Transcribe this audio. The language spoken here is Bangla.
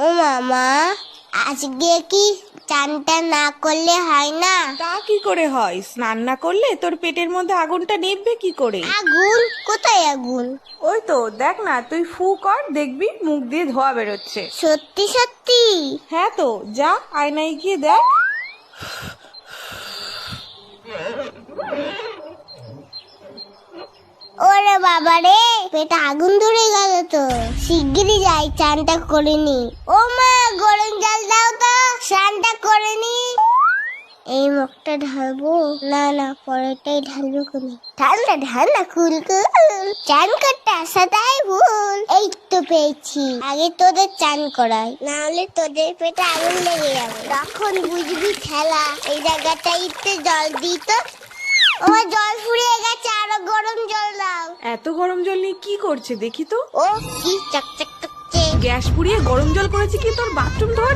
ও মামা, আজকে কি চানটা না করলে হয় না? তা কি করে হয়? স্নান না করলে তোর পেটের মধ্যে আগুনটা নিভবে কি করে? আগুন? কোথায় আগুন? ওই তো দেখ না, তুই ফু কর, দেখবি মুখ দিয়ে ধোয়া বেরোচ্ছে। সত্যি সত্যি? হ্যাঁ তো, যা আয়নায় গিয়ে দেখ। ওরে বাবা রে, পেটে আগুন ধরে গেল তো। শিগগিরই যাই, চানটা করে নি। ও মা, গরম জল দাও তো, স্নানটা করে নি। এই মুখটা ঢালবো না, না পরেরটাই ঢালবো কোনি। ঠান্ডা ঠান্ডা কুলকুল, চান করতে আসাটাই ভুল। এই তো পেয়েছি, আগে তোদের চান করাই, না হলে তোদের পেটে আগুন লেগে যাবে, তখন বুঝবি খেলা। এই জায়গাটা একটু জল দিই তো। আমার জল ফুরিয়ে গেছে, আরো গরম জল দাও। এত গরম জল নিয়ে কি করছে দেখি তো। ও কি চকচক করছে। গ্যাস পুড়িয়ে গরম জল করেছে কি তোর বাথরুম ধোয়া